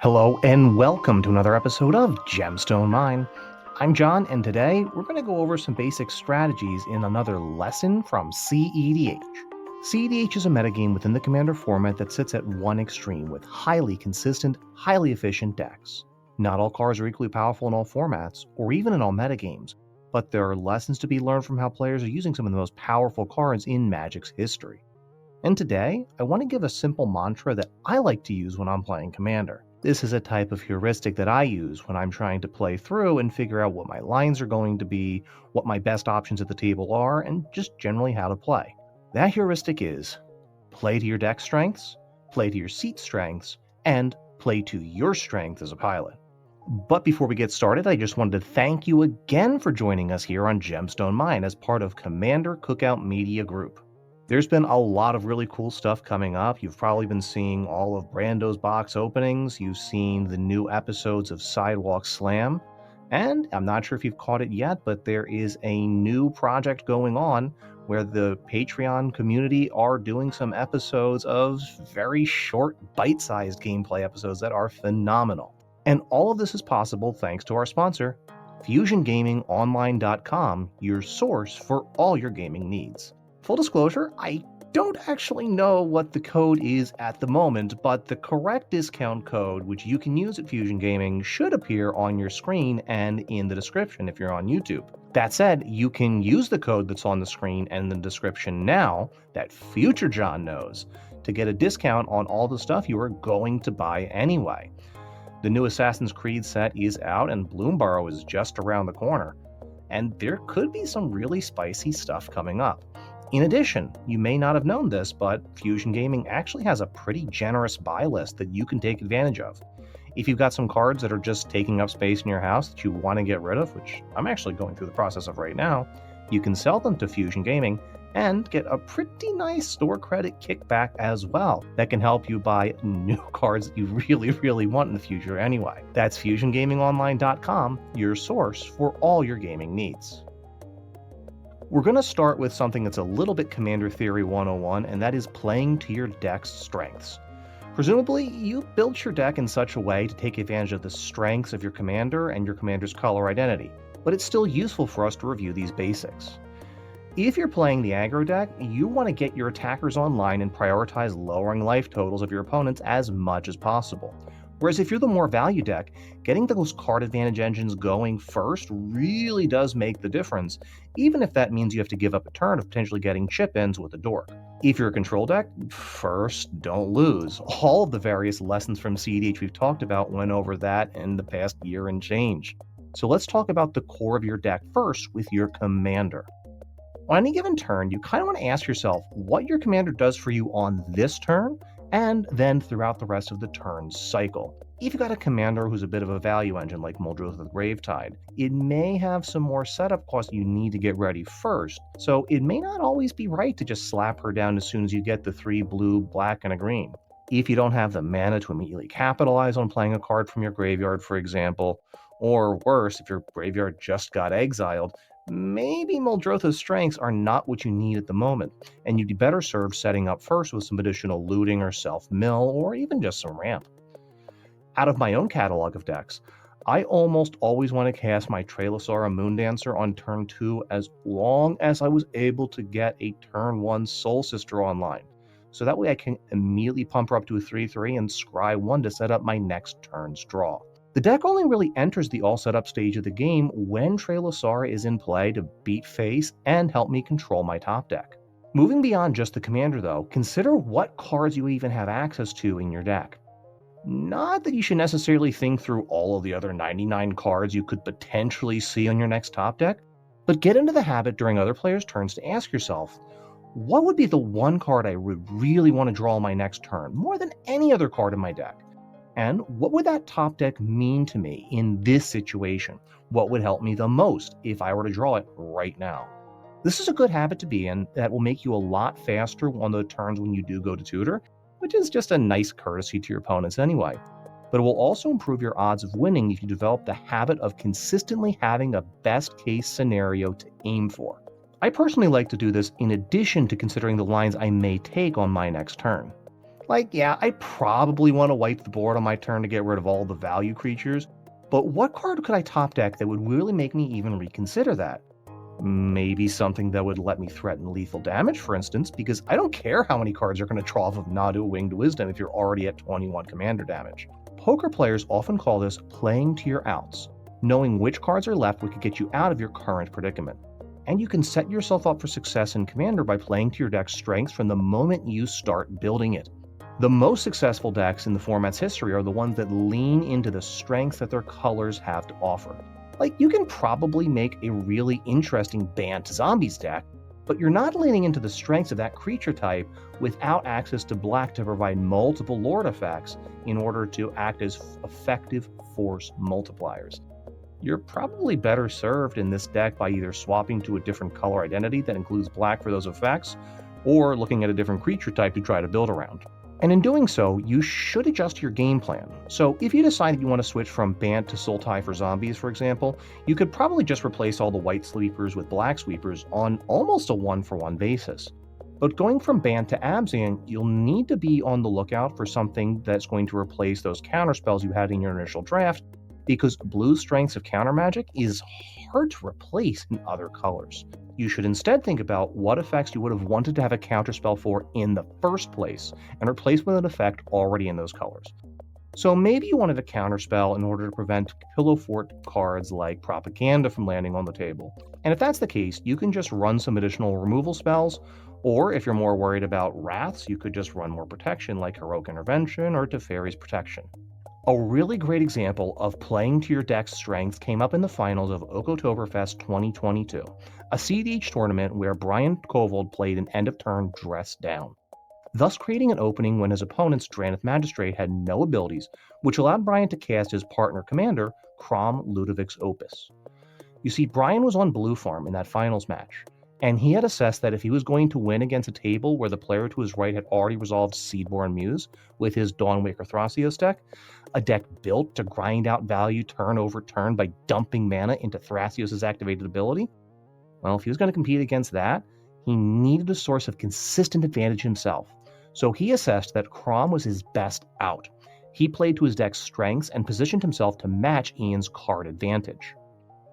Hello and welcome to another episode of Gemstone Mine. I'm John, and today we're going to go over some basic strategies in another lesson from cEDH. cEDH is a metagame within the Commander format that sits at one extreme with highly consistent, highly efficient decks. Not all cards are equally powerful in all formats, or even in all metagames, but there are lessons to be learned from how players are using some of the most powerful cards in Magic's history. And today, I want to give a simple mantra that I like to use when I'm playing Commander. This is a type of heuristic that I use when I'm trying to play through and figure out what my lines are going to be, what my best options at the table are, and just generally how to play. That heuristic is play to your deck strengths, play to your seat strengths, and play to your strength as a pilot. But before we get started, I just wanted to thank you again for joining us here on Gemstone Mine as part of Commander Cookout Media Group. There's been a lot of really cool stuff coming up. You've probably been seeing all of Brando's box openings. You've seen the new episodes of Sidewalk Slam. And I'm not sure if you've caught it yet, but there is a new project going on where the Patreon community are doing some episodes of very short, bite-sized gameplay episodes that are phenomenal. And all of this is possible thanks to our sponsor, FusionGamingOnline.com, your source for all your gaming needs. Full disclosure, I don't actually know what the code is at the moment, but the correct discount code, which you can use at Fusion Gaming, should appear on your screen and in the description if you're on YouTube. That said, you can use the code that's on the screen and the description now, that future John knows, to get a discount on all the stuff you are going to buy anyway. The new Assassin's Creed set is out and Bloomborough is just around the corner, and there could be some really spicy stuff coming up. In addition, you may not have known this, but Fusion Gaming actually has a pretty generous buy list that you can take advantage of. If you've got some cards that are just taking up space in your house that you want to get rid of, which I'm actually going through the process of right now, you can sell them to Fusion Gaming and get a pretty nice store credit kickback as well that can help you buy new cards that you really want in the future anyway. That's FusionGamingOnline.com, your source for all your gaming needs. We're going to start with something that's a little bit Commander Theory 101, and that is playing to your deck's strengths. Presumably, you built your deck in such a way to take advantage of the strengths of your commander and your commander's color identity, but it's still useful for us to review these basics. If you're playing the aggro deck, you want to get your attackers online and prioritize lowering life totals of your opponents as much as possible. Whereas if you're the more value deck, getting those card advantage engines going first really does make the difference, even if that means you have to give up a turn of potentially getting chip-ins with a dork. If you're a control deck, first, don't lose. All of the various lessons from cEDH we've talked about went over that in the past year and change. So let's talk about the core of your deck first with your commander. On any given turn, you kind of want to ask yourself what your commander does for you on this turn, and then throughout the rest of the turn's cycle. If you've got a commander who's a bit of a value engine like Muldrotha the Gravetide, it may have some more setup costs you need to get ready first, so it may not always be right to just slap her down as soon as you get the 3 blue, black, and a green. If you don't have the mana to immediately capitalize on playing a card from your graveyard, for example, or worse, if your graveyard just got exiled, maybe Muldrotha's strengths are not what you need at the moment, and you'd be better served setting up first with some additional looting or self-mill, or even just some ramp. Out of my own catalog of decks, I almost always want to cast my Trelasora Moondancer on turn 2 as long as I was able to get a turn 1 Soul Sister online, so that way I can immediately pump her up to a 3/3 and scry 1 to set up my next turn's draw. The deck only really enters the all-setup stage of the game when Trelasora is in play to beat face and help me control my top deck. Moving beyond just the commander though, consider what cards you even have access to in your deck. Not that you should necessarily think through all of the other 99 cards you could potentially see on your next top deck, but get into the habit during other players' turns to ask yourself, what would be the one card I would really want to draw on my next turn, more than any other card in my deck? And what would that top deck mean to me in this situation? What would help me the most if I were to draw it right now? This is a good habit to be in that will make you a lot faster on the turns when you do go to tutor, which is just a nice courtesy to your opponents anyway. But it will also improve your odds of winning if you develop the habit of consistently having a best case scenario to aim for. I personally like to do this in addition to considering the lines I may take on my next turn. Yeah, I probably want to wipe the board on my turn to get rid of all the value creatures, but what card could I top deck that would really make me even reconsider that? Maybe something that would let me threaten lethal damage, for instance, because I don't care how many cards are going to draw off of Nadu Winged Wisdom if you're already at 21 commander damage. Poker players often call this playing to your outs, knowing which cards are left that could get you out of your current predicament. And you can set yourself up for success in Commander by playing to your deck's strengths from the moment you start building it. The most successful decks in the format's history are the ones that lean into the strengths that their colors have to offer. You can probably make a really interesting Bant Zombies deck, but you're not leaning into the strengths of that creature type without access to black to provide multiple Lord effects in order to act as effective force multipliers. You're probably better served in this deck by either swapping to a different color identity that includes black for those effects, or looking at a different creature type to try to build around. And in doing so, you should adjust your game plan. So if you decide that you want to switch from Bant to Sultai for zombies, for example, you could probably just replace all the white sweepers with black sweepers on almost a one-for-one basis. But going from Bant to Abzan, you'll need to be on the lookout for something that's going to replace those counterspells you had in your initial draft, because blue strengths of counter magic is hard to replace in other colors. You should instead think about what effects you would have wanted to have a counterspell for in the first place, and replace with an effect already in those colors. So maybe you wanted a counterspell in order to prevent pillow fort cards like Propaganda from landing on the table. And if that's the case, you can just run some additional removal spells, or if you're more worried about wraths, you could just run more protection like Heroic Intervention or Teferi's Protection. A really great example of playing to your deck's strengths came up in the finals of Oktoberfest 2022, a cEDH tournament where Brian Kovold played an end-of-turn dress down, thus creating an opening when his opponent's Drannith Magistrate had no abilities, which allowed Brian to cast his partner commander, Crom Ludovic's Opus. You see, Brian was on blue farm in that finals match, and he had assessed that if he was going to win against a table where the player to his right had already resolved Seedborn Muse with his Dawnwaker Thrasios deck, a deck built to grind out value turn over turn by dumping mana into Thrasios' activated ability, well, if he was going to compete against that, he needed a source of consistent advantage himself. So he assessed that Crom was his best out. He played to his deck's strengths and positioned himself to match Ian's card advantage.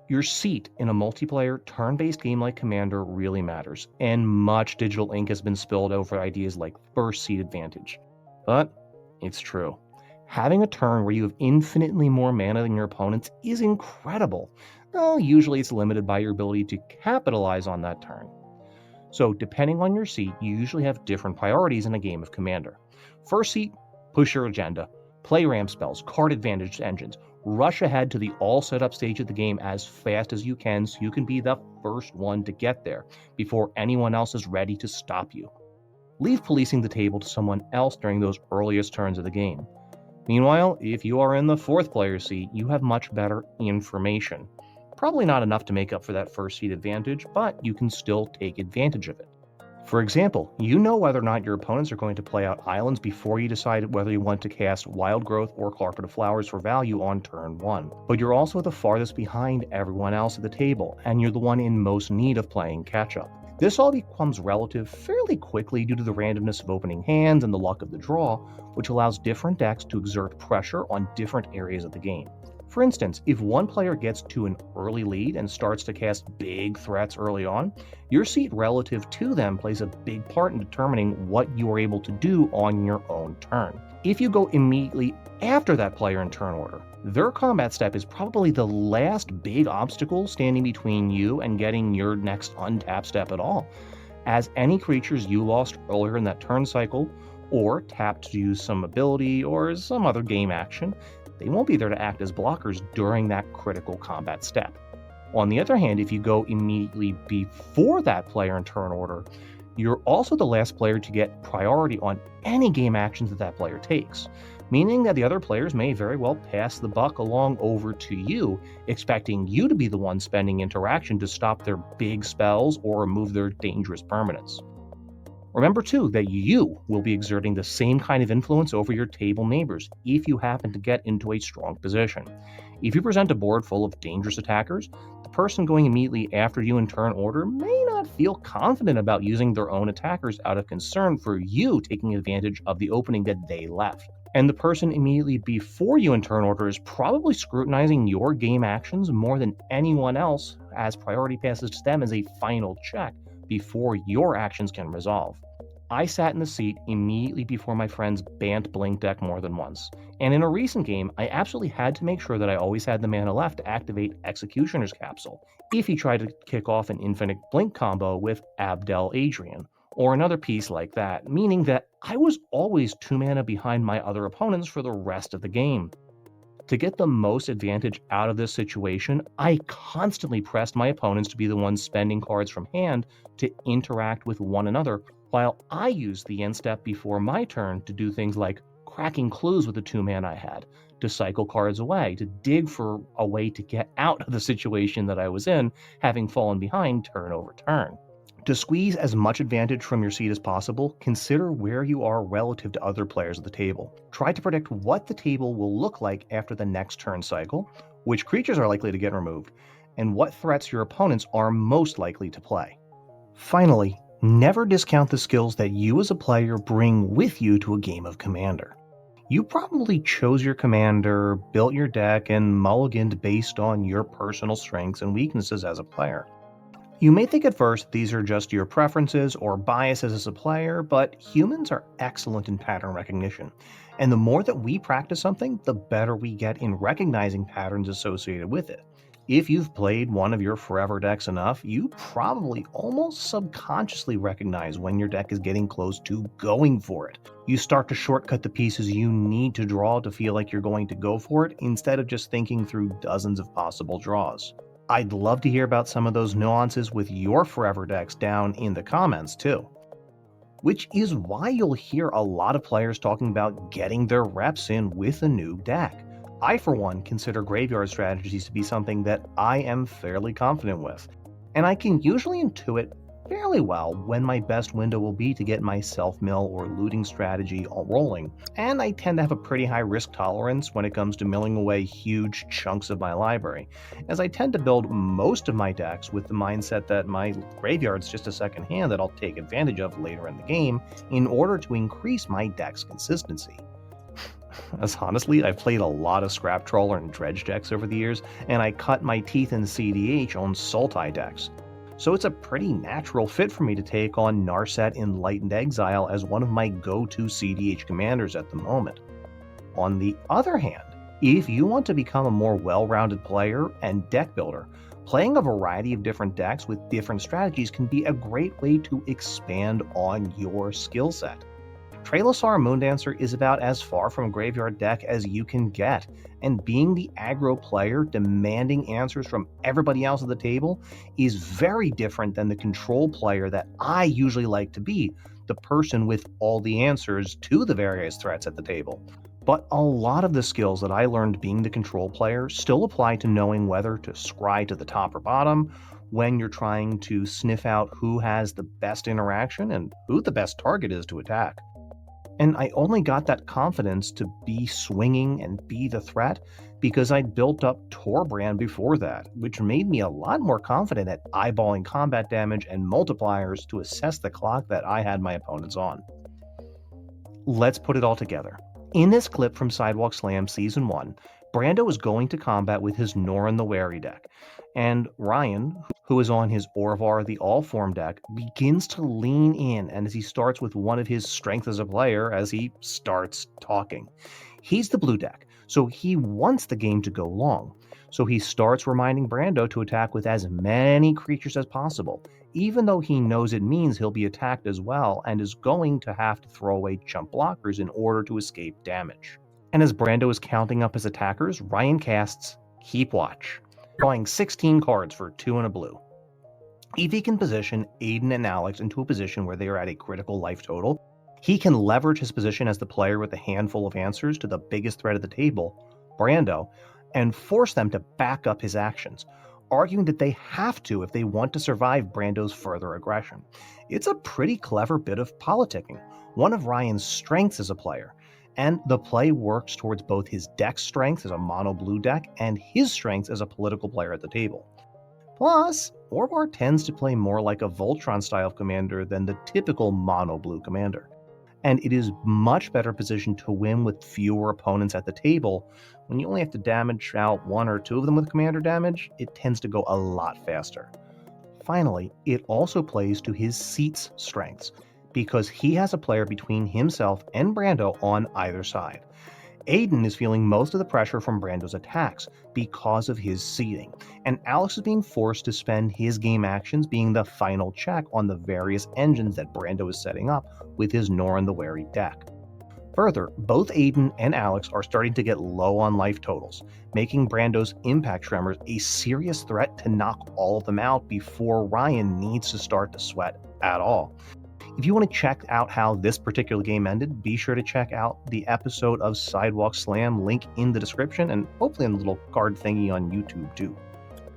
Your seat in a multiplayer, turn-based game like Commander really matters, and much digital ink has been spilled over ideas like first seat advantage. But it's true. Having a turn where you have infinitely more mana than your opponents is incredible. Well, usually it's limited by your ability to capitalize on that turn. So depending on your seat, you usually have different priorities in a game of Commander. First seat, push your agenda. Play ramp spells, card advantage engines. Rush ahead to the all set up stage of the game as fast as you can so you can be the first one to get there before anyone else is ready to stop you. Leave policing the table to someone else during those earliest turns of the game. Meanwhile, if you are in the fourth player seat, you have much better information. Probably not enough to make up for that first seat advantage, but you can still take advantage of it. For example, you know whether or not your opponents are going to play out islands before you decide whether you want to cast Wild Growth or Carpet of Flowers for value on turn 1. But you're also the farthest behind everyone else at the table, and you're the one in most need of playing catch-up. This all becomes relative fairly quickly due to the randomness of opening hands and the luck of the draw, which allows different decks to exert pressure on different areas of the game. For instance, if one player gets to an early lead and starts to cast big threats early on, your seat relative to them plays a big part in determining what you are able to do on your own turn. If you go immediately after that player in turn order, their combat step is probably the last big obstacle standing between you and getting your next untap step at all, as any creatures you lost earlier in that turn cycle, or tapped to use some ability or some other game action, they won't be there to act as blockers during that critical combat step. On the other hand, if you go immediately before that player in turn order, you're also the last player to get priority on any game actions that player takes, meaning that the other players may very well pass the buck along over to you, expecting you to be the one spending interaction to stop their big spells or remove their dangerous permanents. Remember too that you will be exerting the same kind of influence over your table neighbors if you happen to get into a strong position. If you present a board full of dangerous attackers, the person going immediately after you in turn order may not feel confident about using their own attackers out of concern for you taking advantage of the opening that they left. And the person immediately before you in turn order is probably scrutinizing your game actions more than anyone else, as priority passes to them as a final check before your actions can resolve. I sat in the seat immediately before my friend's banned blink deck more than once, and in a recent game, I absolutely had to make sure that I always had the mana left to activate Executioner's Capsule if he tried to kick off an infinite blink combo with Abdel Adrian, or another piece like that, meaning that I was always 2 mana behind my other opponents for the rest of the game. To get the most advantage out of this situation, I constantly pressed my opponents to be the ones spending cards from hand to interact with one another, while I used the end step before my turn to do things like cracking clues with the 2 mana I had, to cycle cards away, to dig for a way to get out of the situation that I was in, having fallen behind turn over turn. To squeeze as much advantage from your seat as possible, consider where you are relative to other players at the table. Try to predict what the table will look like after the next turn cycle, which creatures are likely to get removed, and what threats your opponents are most likely to play. Finally, never discount the skills that you as a player bring with you to a game of Commander. You probably chose your commander, built your deck, and mulliganed based on your personal strengths and weaknesses as a player. You may think at first these are just your preferences or biases as a player, but humans are excellent in pattern recognition, and the more that we practice something, the better we get in recognizing patterns associated with it. If you've played one of your forever decks enough, you probably almost subconsciously recognize when your deck is getting close to going for it. You start to shortcut the pieces you need to draw to feel like you're going to go for it, instead of just thinking through dozens of possible draws. I'd love to hear about some of those nuances with your forever decks down in the comments too. Which is why you'll hear a lot of players talking about getting their reps in with a new deck. I, for one, consider graveyard strategies to be something that I am fairly confident with, and I can usually intuit fairly well when my best window will be to get my self-mill or looting strategy all rolling, and I tend to have a pretty high risk tolerance when it comes to milling away huge chunks of my library, as I tend to build most of my decks with the mindset that my graveyard's just a second hand that I'll take advantage of later in the game in order to increase my deck's consistency. As honestly, I've played a lot of Scrap Trawler and Dredge decks over the years, and I cut my teeth in cEDH on Sultai decks. So it's a pretty natural fit for me to take on Narset Enlightened Exile as one of my go-to cEDH commanders at the moment. On the other hand, if you want to become a more well-rounded player and deck builder, playing a variety of different decks with different strategies can be a great way to expand on your skill set. Trailosaur Moondancer is about as far from a graveyard deck as you can get, and being the aggro player demanding answers from everybody else at the table is very different than the control player that I usually like to be, the person with all the answers to the various threats at the table. But a lot of the skills that I learned being the control player still apply to knowing whether to scry to the top or bottom, when you're trying to sniff out who has the best interaction and who the best target is to attack. And I only got that confidence to be swinging and be the threat because I'd built up Torbrand before that, which made me a lot more confident at eyeballing combat damage and multipliers to assess the clock that I had my opponents on. Let's put it all together. In this clip from Sidewalk Slam Season 1, Brando is going to combat with his Norin the Wary deck, and Ryan, who is on his Orvar the All-Form deck, begins to lean in, and as he starts with one of his strengths as a player as he starts talking. He's the blue deck, so he wants the game to go long. So he starts reminding Brando to attack with as many creatures as possible, even though he knows it means he'll be attacked as well and is going to have to throw away chump blockers in order to escape damage. And as Brando is counting up his attackers, Ryan casts Keep Watch, drawing 16 cards for 2 and a blue. If he can position Aiden and Alex into a position where they are at a critical life total, he can leverage his position as the player with a handful of answers to the biggest threat at the table, Brando, and force them to back up his actions, arguing that they have to if they want to survive Brando's further aggression. It's a pretty clever bit of politicking, one of Ryan's strengths as a player, and the play works towards both his deck strength as a mono blue deck and his strengths as a political player at the table. Plus, Orvar tends to play more like a Voltron style commander than the typical mono blue commander, and it is much better positioned to win with fewer opponents at the table. When you only have to damage out one or two of them with commander damage, it tends to go a lot faster. Finally, it also plays to his seat's strengths, because he has a player between himself and Brando on either side. Aiden is feeling most of the pressure from Brando's attacks because of his seating, and Alex is being forced to spend his game actions being the final check on the various engines that Brando is setting up with his Norin the Wary deck. Further, both Aiden and Alex are starting to get low on life totals, making Brando's impact tremors a serious threat to knock all of them out before Ryan needs to start to sweat at all. If you want to check out how this particular game ended, be sure to check out the episode of Sidewalk Slam, link in the description, and hopefully in the little card thingy on YouTube too.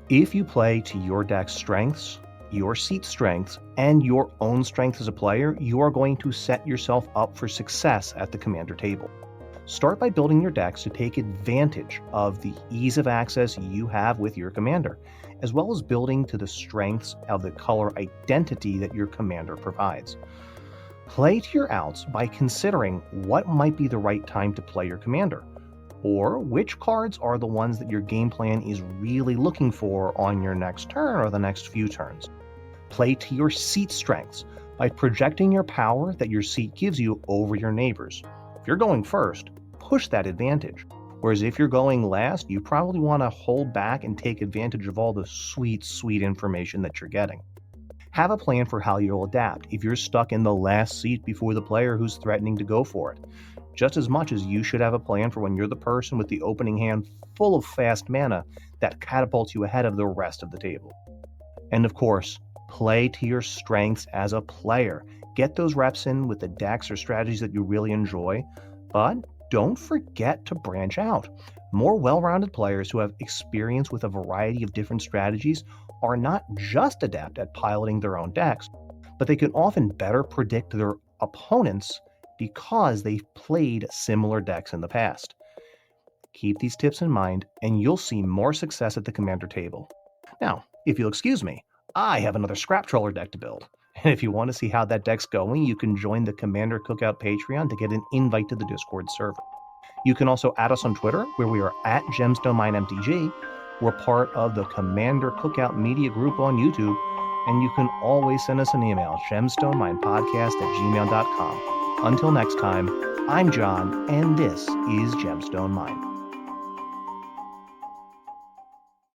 If you play to your deck's strengths, your seat strengths, and your own strength as a player, you are going to set yourself up for success at the commander table. Start by building your decks to take advantage of the ease of access you have with your commander, as well as building to the strengths of the color identity that your commander provides. Play to your outs by considering what might be the right time to play your commander, or which cards are the ones that your game plan is really looking for on your next turn or the next few turns. Play to your seat strengths by projecting your power that your seat gives you over your neighbors. If you're going first, push that advantage. Whereas if you're going last, you probably want to hold back and take advantage of all the sweet, sweet information that you're getting. Have a plan for how you'll adapt if you're stuck in the last seat before the player who's threatening to go for it, just as much as you should have a plan for when you're the person with the opening hand full of fast mana that catapults you ahead of the rest of the table. And of course, play to your strengths as a player. Get those reps in with the decks or strategies that you really enjoy, but don't forget to branch out. More well-rounded players who have experience with a variety of different strategies are not just adept at piloting their own decks, but they can often better predict their opponents because they've played similar decks in the past. Keep these tips in mind, and you'll see more success at the commander table. Now, if you'll excuse me, I have another Scrap Troller deck to build. And if you want to see how that deck's going, you can join the Commander Cookout Patreon to get an invite to the Discord server. You can also add us on Twitter, where we are at GemstoneMineMTG. We're part of the Commander Cookout Media Group on YouTube, and you can always send us an email, gemstoneminepodcast@gmail.com. Until next time, I'm John, and this is Gemstone Mine.